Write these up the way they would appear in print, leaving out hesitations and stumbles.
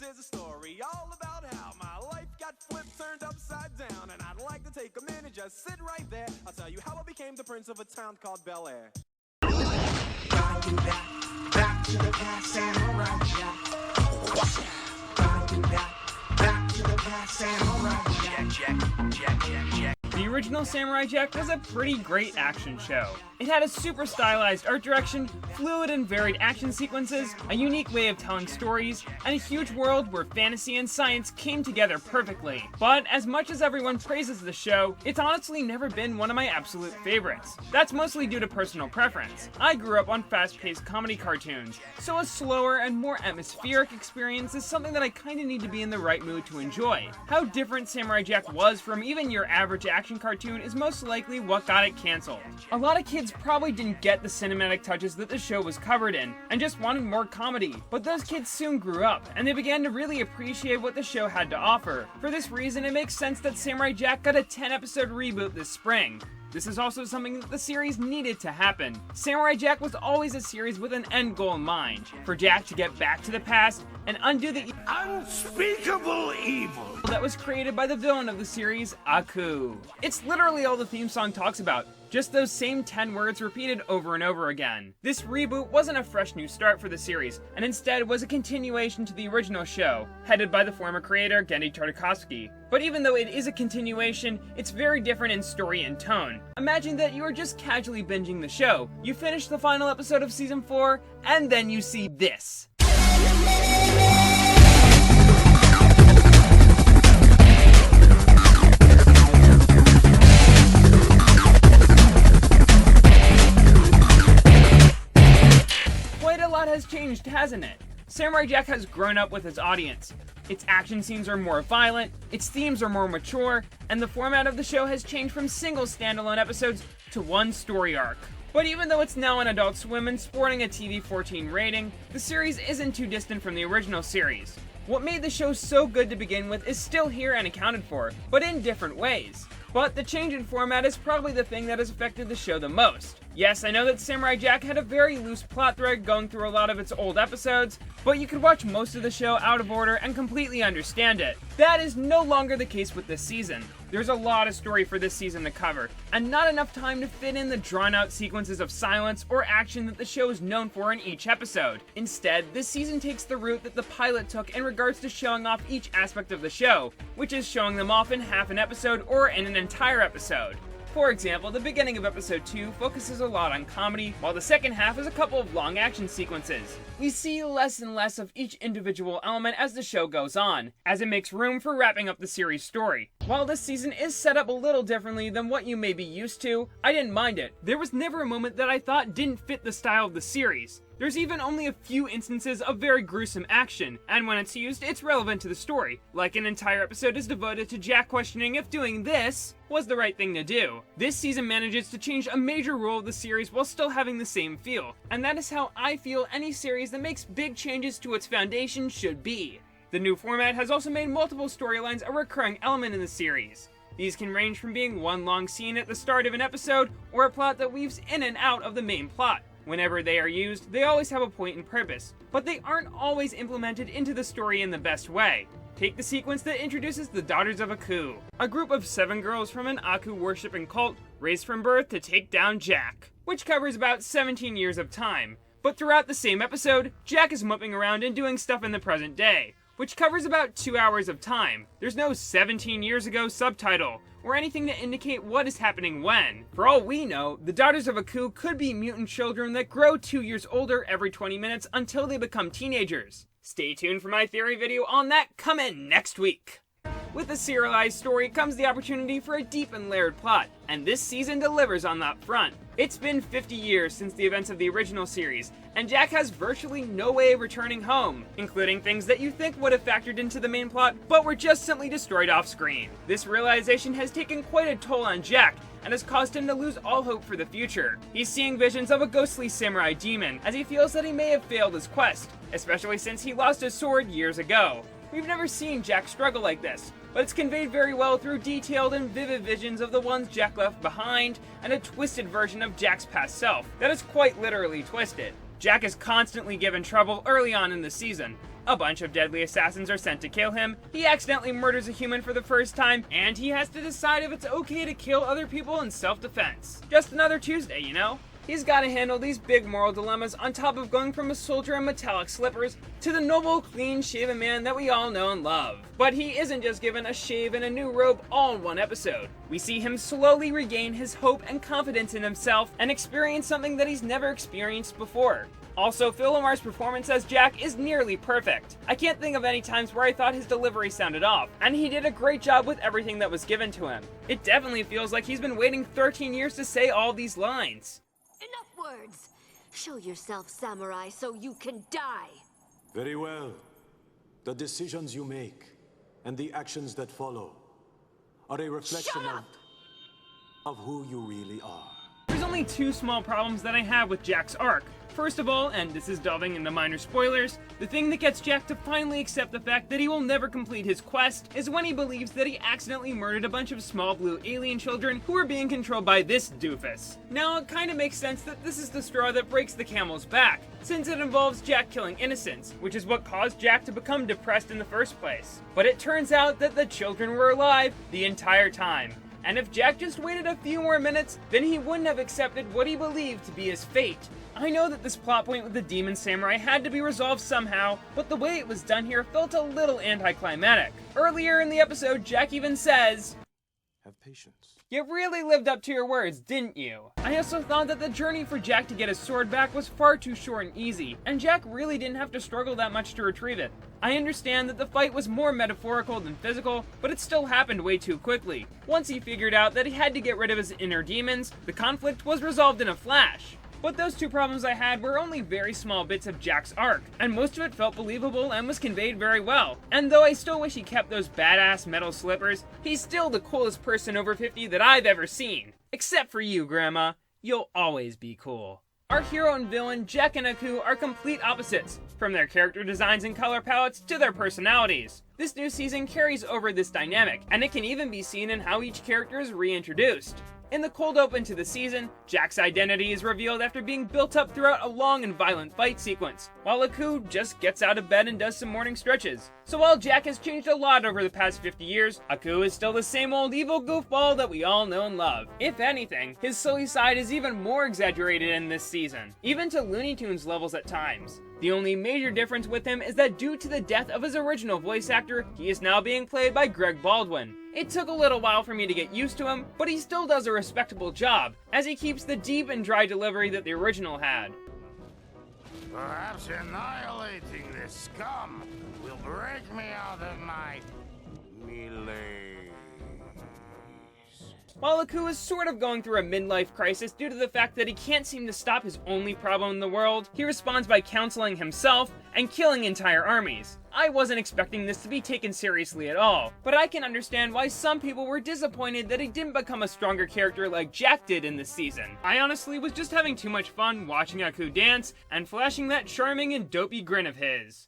is a story all about how my life got flipped, turned upside down. And I'd like to take a minute, just sit right there. I'll tell you how I became the prince of a town called Bel Air. Gotta get back to the past, samurai jack. Gotta get back to the past, samurai jack. The original Samurai Jack was a pretty great action show. It had a super stylized art direction, fluid and varied action sequences, a unique way of telling stories, and a huge world where fantasy and science came together perfectly. But as much as everyone praises the show, it's honestly never been one of my absolute favorites. That's mostly due to personal preference. I grew up on fast-paced comedy cartoons, so a slower and more atmospheric experience is something that I kinda need to be in the right mood to enjoy. How different Samurai Jack was from even your average action cartoon is most likely what got it cancelled. A lot of kids probably didn't get the cinematic touches that the show was covered in, and just wanted more comedy. But those kids soon grew up, and they began to really appreciate what the show had to offer. For this reason, it makes sense that Samurai Jack got a 10-episode reboot this spring. This is also something that the series needed to happen. Samurai Jack was always a series with an end goal in mind, for Jack to get back to the past and undo the Unspeakable evil that was created by the villain of the series, Aku. It's literally all the theme song talks about, just those same 10 words repeated over and over again. This reboot wasn't a fresh new start for the series, and instead was a continuation to the original show, headed by the former creator, Genndy Tartakovsky. But even though it is a continuation, it's very different in story and tone. Imagine that you are just casually binging the show, you finish the final episode of season 4, and then you see this. Quite a lot has changed, hasn't it? Samurai Jack has grown up with its audience. Its action scenes are more violent, its themes are more mature, and the format of the show has changed from single standalone episodes to one story arc. But even though it's now on Adult Swim and sporting a TV-14 rating, the series isn't too distant from the original series. What made the show so good to begin with is still here and accounted for, but in different ways. But the change in format is probably the thing that has affected the show the most. Yes, I know that Samurai Jack had a very loose plot thread going through a lot of its old episodes, but you could watch most of the show out of order and completely understand it. That is no longer the case with this season. There's a lot of story for this season to cover, and not enough time to fit in the drawn-out sequences of silence or action that the show is known for in each episode. Instead, this season takes the route that the pilot took in regards to showing off each aspect of the show, which is showing them off in half an episode or in an entire episode. For example, the beginning of episode 2 focuses a lot on comedy, while the second half is a couple of long action sequences. We see less and less of each individual element as the show goes on, as it makes room for wrapping up the series' story. While this season is set up a little differently than what you may be used to, I didn't mind it. There was never a moment that I thought didn't fit the style of the series. There's even only a few instances of very gruesome action, and when it's used, it's relevant to the story. Like an entire episode is devoted to Jack questioning if doing this was the right thing to do. This season manages to change a major rule of the series while still having the same feel, and that is how I feel any series that makes big changes to its foundation should be. The new format has also made multiple storylines a recurring element in the series. These can range from being one long scene at the start of an episode, or a plot that weaves in and out of the main plot. Whenever they are used, they always have a point and purpose, but they aren't always implemented into the story in the best way. Take the sequence that introduces the Daughters of Aku, a group of 7 girls from an Aku-worshipping cult raised from birth to take down Jack, which covers about 17 years of time. But throughout the same episode, Jack is moping around and doing stuff in the present day, which covers about 2 hours of time. There's no 17 years ago subtitle, or anything to indicate what is happening when. For all we know, the Daughters of Aku could be mutant children that grow 2 years older every 20 minutes until they become teenagers. Stay tuned for my theory video on that coming next week. With a serialized story comes the opportunity for a deep and layered plot, and this season delivers on that front. It's been 50 years since the events of the original series, and Jack has virtually no way of returning home, including things that you think would have factored into the main plot, but were just simply destroyed off screen. This realization has taken quite a toll on Jack, and has caused him to lose all hope for the future. He's seeing visions of a ghostly samurai demon, as he feels that he may have failed his quest, especially since he lost his sword years ago. We've never seen Jack struggle like this, but it's conveyed very well through detailed and vivid visions of the ones Jack left behind, and a twisted version of Jack's past self that is quite literally twisted. Jack is constantly given trouble early on in the season, A bunch of deadly assassins are sent to kill him, he accidentally murders a human for the first time, and he has to decide if it's okay to kill other people in self-defense. Just another Tuesday, you know? He's gotta handle these big moral dilemmas on top of going from a soldier in metallic slippers to the noble, clean-shaven man that we all know and love. But he isn't just given a shave and a new robe all in one episode. We see him slowly regain his hope and confidence in himself and experience something that he's never experienced before. Also, Phil LaMarr's performance as Jack is nearly perfect. I can't think of any times where I thought his delivery sounded off, and he did a great job with everything that was given to him. It definitely feels like he's been waiting 13 years to say all these lines. Enough words! Show yourself, samurai, so you can die! Very well. The decisions you make and the actions that follow are a reflection of who you really are. There's only two small problems that I have with Jack's arc. First of all, and this is delving into minor spoilers, the thing that gets Jack to finally accept the fact that he will never complete his quest is when he believes that he accidentally murdered a bunch of small blue alien children who were being controlled by this doofus. Now, it kinda makes sense that this is the straw that breaks the camel's back, since it involves Jack killing innocents, which is what caused Jack to become depressed in the first place. But it turns out that the children were alive the entire time. And if Jack just waited a few more minutes, then he wouldn't have accepted what he believed to be his fate. I know that this plot point with the demon samurai had to be resolved somehow, but the way it was done here felt a little anticlimactic. Earlier in the episode, Jack even says, Have patience. "You really lived up to your words, didn't you?" I also thought that the journey for Jack to get his sword back was far too short and easy, and Jack really didn't have to struggle that much to retrieve it. I understand that the fight was more metaphorical than physical, but it still happened way too quickly. Once he figured out that he had to get rid of his inner demons, the conflict was resolved in a flash. But those two problems I had were only very small bits of Jack's arc, and most of it felt believable and was conveyed very well. And though I still wish he kept those badass metal slippers, he's still the coolest person over 50 that I've ever seen. Except for you, Grandma. You'll always be cool. Our hero and villain, Jack and Aku, are complete opposites, from their character designs and color palettes to their personalities. This new season carries over this dynamic, and it can even be seen in how each character is reintroduced. In the cold open to the season, Jack's identity is revealed after being built up throughout a long and violent fight sequence, while Aku just gets out of bed and does some morning stretches. So while Jack has changed a lot over the past 50 years, Aku is still the same old evil goofball that we all know and love. If anything, his silly side is even more exaggerated in this season, even to Looney Tunes levels at times. The only major difference with him is that due to the death of his original voice actor, he is now being played by Greg Baldwin. It took a little while for me to get used to him, but he still does a respectable job, as he keeps the deep and dry delivery that the original had. Perhaps annihilating this scum will break me out of my malaise. While Aku is sort of going through a midlife crisis due to the fact that he can't seem to stop his only problem in the world, he responds by counseling himself and killing entire armies. I wasn't expecting this to be taken seriously at all, but I can understand why some people were disappointed that he didn't become a stronger character like Jack did in this season. I honestly was just having too much fun watching Aku dance and flashing that charming and dopey grin of his.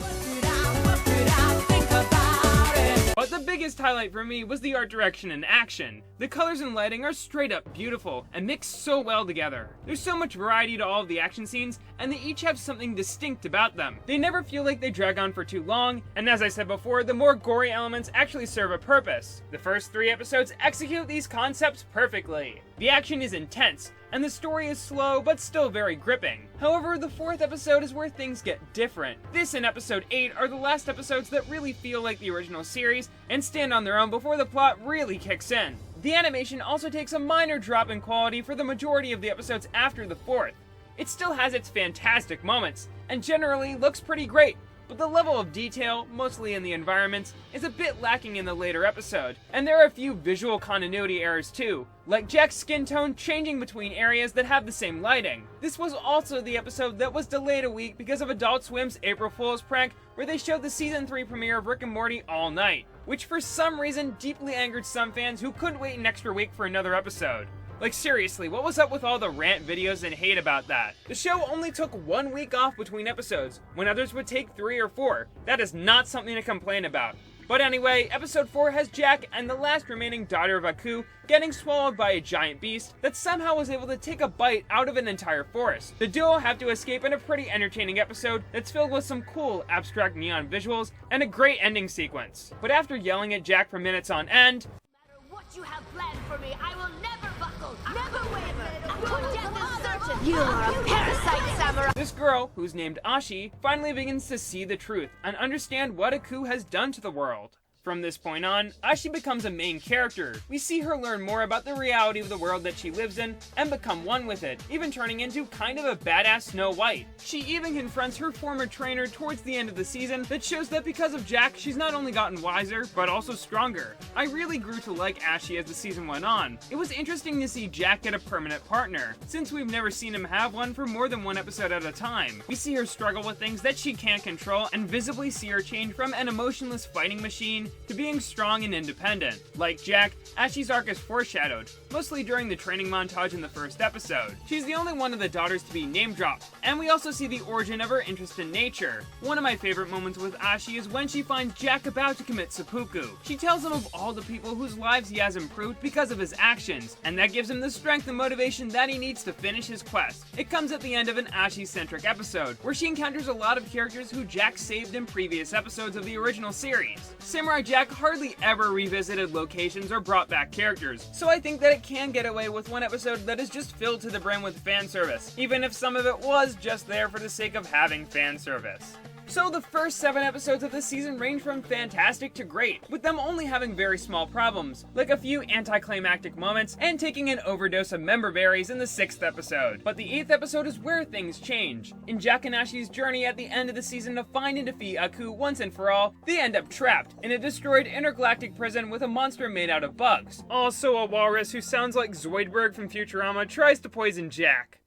But the biggest highlight for me was the art direction and action. The colors and lighting are straight up beautiful and mix so well together. There's so much variety to all of the action scenes, and they each have something distinct about them. They never feel like they drag on for too long, and as I said before, the more gory elements actually serve a purpose. The first 3 episodes execute these concepts perfectly. The action is intense, and the story is slow but still very gripping. However, the 4th episode is where things get different. This and episode 8 are the last episodes that really feel like the original series and stand on their own before the plot really kicks in. The animation also takes a minor drop in quality for the majority of the episodes after the 4th. It still has its fantastic moments, and generally looks pretty great, but the level of detail, mostly in the environments, is a bit lacking in the later episode, and there are a few visual continuity errors too, like Jack's skin tone changing between areas that have the same lighting. This was also the episode that was delayed a week because of Adult Swim's April Fool's prank, where they showed the season 3 premiere of Rick and Morty all night, which for some reason deeply angered some fans who couldn't wait an extra week for another episode. Like seriously, what was up with all the rant videos and hate about that? The show only took 1 week off between episodes, when others would take 3 or 4. That is not something to complain about. But anyway, episode 4 has Jack and the last remaining daughter of Aku getting swallowed by a giant beast that somehow was able to take a bite out of an entire forest. The duo have to escape in a pretty entertaining episode that's filled with some cool abstract neon visuals and a great ending sequence. But after yelling at Jack for minutes on end, No matter what you have planned for me, I will never buckle, never waver. Your death is certain. You are a parasite, samurai. this girl, who's named Ashi, finally begins to see the truth and understand what Aku has done to the world. From this point on, Ashi becomes a main character. We see her learn more about the reality of the world that she lives in and become one with it, even turning into kind of a badass Snow White. She even confronts her former trainer towards the end of the season that shows that because of Jack, she's not only gotten wiser, but also stronger. I really grew to like Ashi as the season went on. It was interesting to see Jack get a permanent partner, since we've never seen him have one for more than one episode at a time. We see her struggle with things that she can't control and visibly see her change from an emotionless fighting machine to being strong and independent. Like Jack, Ashi's arc is foreshadowed, mostly during the training montage in the first episode. She's the only one of the daughters to be name-dropped, and we also see the origin of her interest in nature. One of my favorite moments with Ashi is when she finds Jack about to commit seppuku. She tells him of all the people whose lives he has improved because of his actions, and that gives him the strength and motivation that he needs to finish his quest. It comes at the end of an Ashi-centric episode, where she encounters a lot of characters who Jack saved in previous episodes of the original series. Samurai Jack hardly ever revisited locations or brought back characters, so I think that it can get away with one episode that is just filled to the brim with fan service, even if some of it was just there for the sake of having fan service. So the first 7 episodes of this season range from fantastic to great, with them only having very small problems, like a few anticlimactic moments and taking an overdose of member berries in the 6th episode. But the 8th episode is where things change. In Jack and Ashi's journey at the end of the season to find and defeat Aku once and for all, they end up trapped in a destroyed intergalactic prison with a monster made out of bugs. Also a walrus who sounds like Zoidberg from Futurama tries to poison Jack.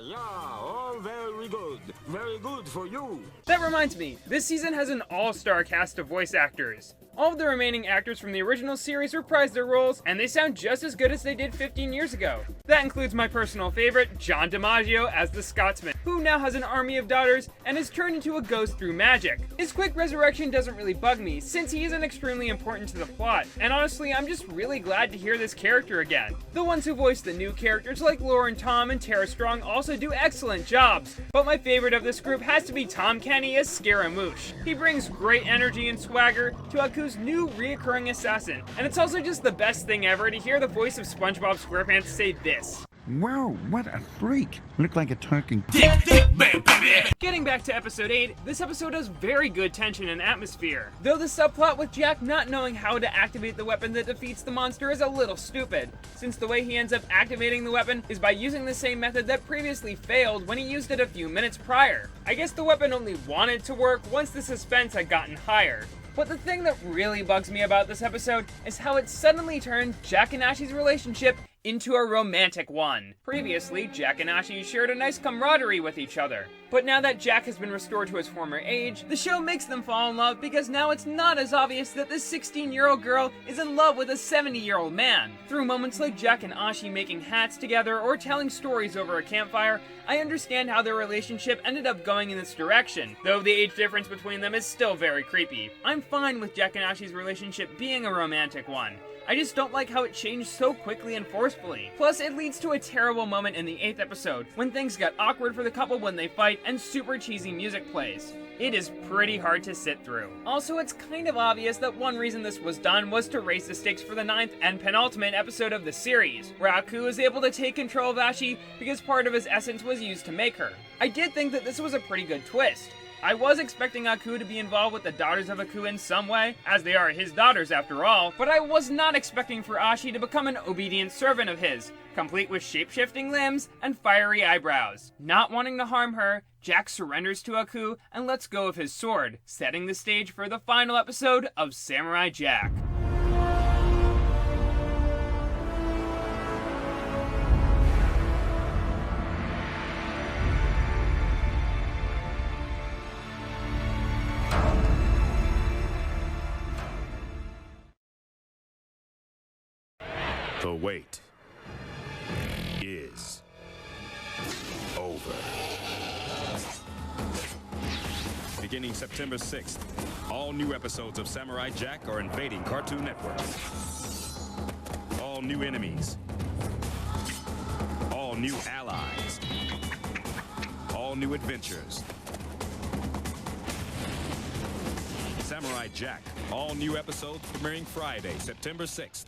Yeah, all very good. Very good for you. That reminds me, this season has an all-star cast of voice actors. All of the remaining actors from the original series reprise their roles, and they sound just as good as they did 15 years ago. That includes my personal favorite, John DiMaggio as the Scotsman, who now has an army of daughters and is turned into a ghost through magic. His quick resurrection doesn't really bug me, since he isn't extremely important to the plot, and honestly, I'm just really glad to hear this character again. The ones who voice the new characters like Lauren Tom and Tara Strong also do excellent jobs, but my favorite of this group has to be Tom Kenny as Scaramouche. He brings great energy and swagger to Aku's new reoccurring assassin, and it's also just the best thing ever to hear the voice of SpongeBob SquarePants say this. Whoa, what a freak. Look like a talking Getting back to episode 8, this episode has very good tension and atmosphere. Though the subplot with Jack not knowing how to activate the weapon that defeats the monster is a little stupid, since the way he ends up activating the weapon is by using the same method that previously failed when he used it a few minutes prior. I guess the weapon only wanted to work once the suspense had gotten higher. But the thing that really bugs me about this episode is how it suddenly turned Jack and Ashi's relationship into a romantic one. Previously, Jack and Ashi shared a nice camaraderie with each other. But now that Jack has been restored to his former age, the show makes them fall in love because now it's not as obvious that this 16-year-old girl is in love with a 70-year-old man. Through moments like Jack and Ashi making hats together or telling stories over a campfire, I understand how their relationship ended up going in this direction, though the age difference between them is still very creepy. I'm fine with Jack and Ashi's relationship being a romantic one. I just don't like how it changed so quickly and forcefully. Plus, it leads to a terrible moment in the 8th episode, when things got awkward for the couple when they fight and super cheesy music plays. It is pretty hard to sit through. Also, it's kind of obvious that one reason this was done was to raise the stakes for the 9th and penultimate episode of the series, where Aku is able to take control of Ashi because part of his essence was used to make her. I did think that this was a pretty good twist. I was expecting Aku to be involved with the daughters of Aku in some way, as they are his daughters after all, but I was not expecting for Ashi to become an obedient servant of his, complete with shape-shifting limbs and fiery eyebrows. Not wanting to harm her, Jack surrenders to Aku and lets go of his sword, setting the stage for the final episode of Samurai Jack. The wait is over. beginning September 6th. All new episodes of Samurai Jack are invading Cartoon Network. All new enemies. All new allies. All new adventures. Samurai Jack. All new episodes premiering Friday, September 6th.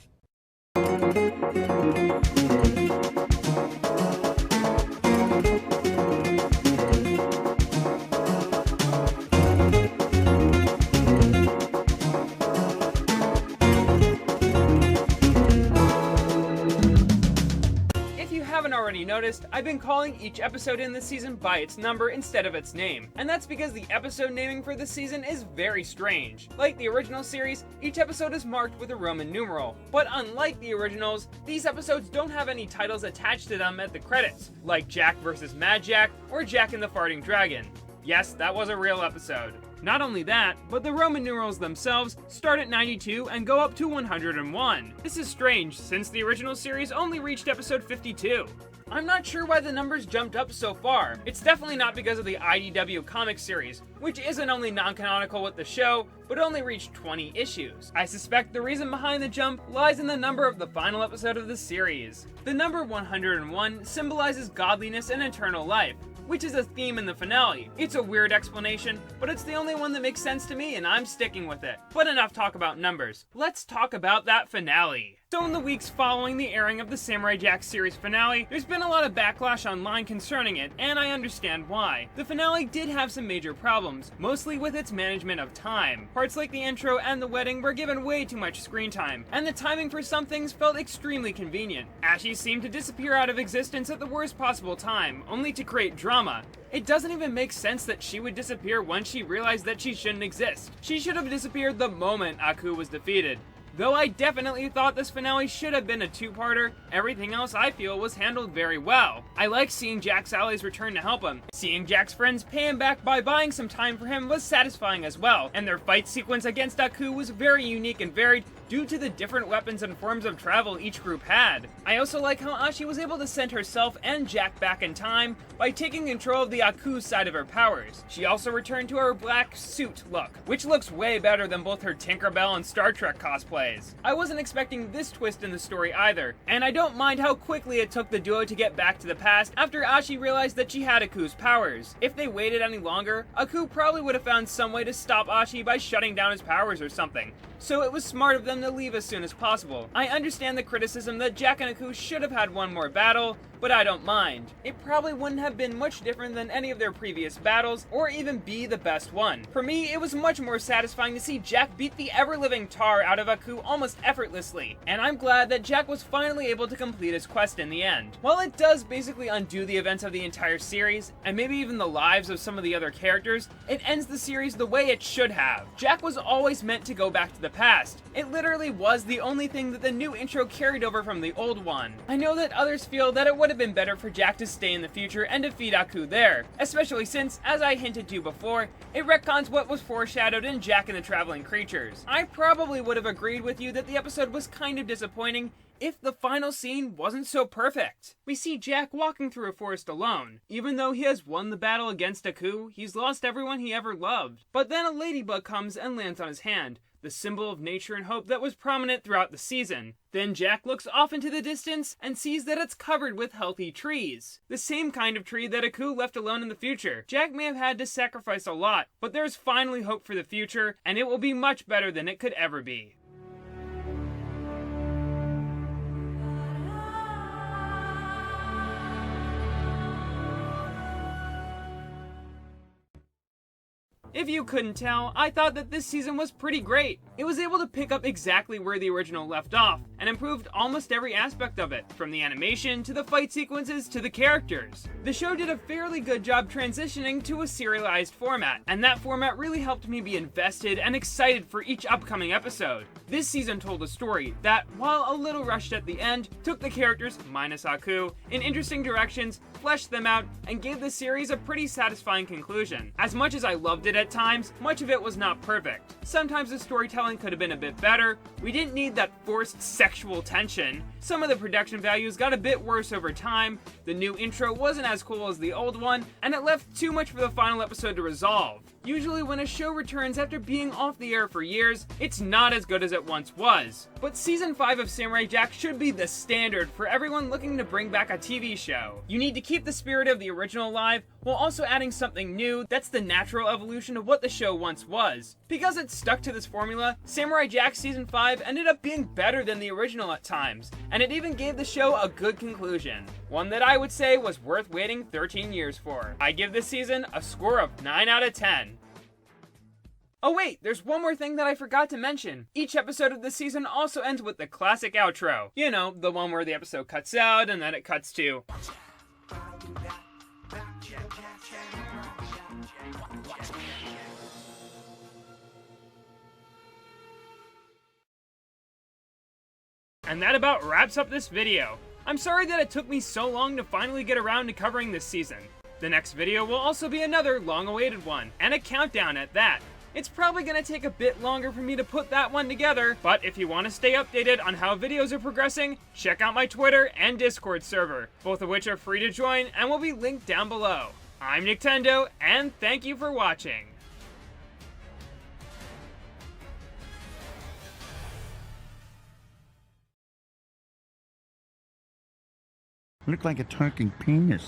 Already noticed, I've been calling each episode in this season by its number instead of its name, and that's because the episode naming for this season is very strange. Like the original series, each episode is marked with a Roman numeral, but unlike the originals, these episodes don't have any titles attached to them at the credits, like Jack vs. Mad Jack or Jack and the Farting Dragon. Yes, that was a real episode. Not only that, but the Roman numerals themselves start at 92 and go up to 101. This is strange, since the original series only reached episode 52. I'm not sure why the numbers jumped up so far. It's definitely not because of the IDW comic series, which isn't only non-canonical with the show, but only reached 20 issues. I suspect the reason behind the jump lies in the number of the final episode of the series. The number 101 symbolizes godliness and eternal life, which is a theme in the finale. It's a weird explanation, but it's the only one that makes sense to me and I'm sticking with it. But enough talk about numbers. Let's talk about that finale. So in the weeks following the airing of the Samurai Jack series finale, there's been a lot of backlash online concerning it, and I understand why. The finale did have some major problems, mostly with its management of time. Parts like the intro and the wedding were given way too much screen time, and the timing for some things felt extremely convenient. Ashi seemed to disappear out of existence at the worst possible time, only to create drama. It doesn't even make sense that she would disappear once she realized that she shouldn't exist. She should have disappeared the moment Aku was defeated. Though I definitely thought this finale should have been a two-parter, everything else I feel was handled very well. I like seeing Jack's allies return to help him. Seeing Jack's friends pay him back by buying some time for him was satisfying as well, and their fight sequence against Aku was very unique and varied due to the different weapons and forms of travel each group had. I also like how Ashi was able to send herself and Jack back in time by taking control of the Aku side of her powers. She also returned to her black suit look, which looks way better than both her Tinkerbell and Star Trek cosplays. I wasn't expecting this twist in the story either, and I don't mind how quickly it took the duo to get back to the past after Ashi realized that she had Aku's powers. If they waited any longer, Aku probably would have found some way to stop Ashi by shutting down his powers or something. So it was smart of them to leave as soon as possible. I understand the criticism that Jack and Aku should have had one more battle, but I don't mind. It probably wouldn't have been much different than any of their previous battles, or even be the best one. For me, it was much more satisfying to see Jack beat the ever-living tar out of Aku almost effortlessly, and I'm glad that Jack was finally able to complete his quest in the end. While it does basically undo the events of the entire series, and maybe even the lives of some of the other characters, it ends the series the way it should have. Jack was always meant to go back to the past. It literally was the only thing that the new intro carried over from the old one. I know that others feel that it would have been better for Jack to stay in the future and defeat Aku there, especially since, as I hinted to before, it retcons what was foreshadowed in Jack and the Traveling Creatures. I probably would have agreed with you that the episode was kind of disappointing if the final scene wasn't so perfect. We see Jack walking through a forest alone. Even though he has won the battle against Aku, he's lost everyone he ever loved. But then a ladybug comes and lands on his hand, the symbol of nature and hope that was prominent throughout the season. Then Jack looks off into the distance and sees that it's covered with healthy trees. The same kind of tree that Aku left alone in the future. Jack may have had to sacrifice a lot, but there's finally hope for the future, and it will be much better than it could ever be. If you couldn't tell, I thought that this season was pretty great. It was able to pick up exactly where the original left off, and improved almost every aspect of it, from the animation, to the fight sequences, to the characters. The show did a fairly good job transitioning to a serialized format, and that format really helped me be invested and excited for each upcoming episode. This season told a story that, while a little rushed at the end, took the characters, minus Aku, in interesting directions, fleshed them out, and gave the series a pretty satisfying conclusion. As much as I loved it at times, much of it was not perfect. Sometimes the storytelling could have been a bit better, we didn't need that forced sexual tension, some of the production values got a bit worse over time, the new intro wasn't as cool as the old one, and it left too much for the final episode to resolve. Usually when a show returns after being off the air for years, it's not as good as it once was. But Season 5 of Samurai Jack should be the standard for everyone looking to bring back a TV show. You need to keep the spirit of the original alive, while also adding something new that's the natural evolution of what the show once was. Because it stuck to this formula, Samurai Jack Season 5 ended up being better than the original at times, and it even gave the show a good conclusion. One that I would say was worth waiting 13 years for. I give this season a score of 9 out of 10. Oh wait, there's one more thing that I forgot to mention. Each episode of this season also ends with the classic outro. You know, the one where the episode cuts out and then it cuts to... And that about wraps up this video. I'm sorry that it took me so long to finally get around to covering this season. The next video will also be another long-awaited one, and a countdown at that. It's probably going to take a bit longer for me to put that one together, but if you want to stay updated on how videos are progressing, check out my Twitter and Discord server, both of which are free to join and will be linked down below. I'm Nintendo, and thank you for watching. Look like a talking penis.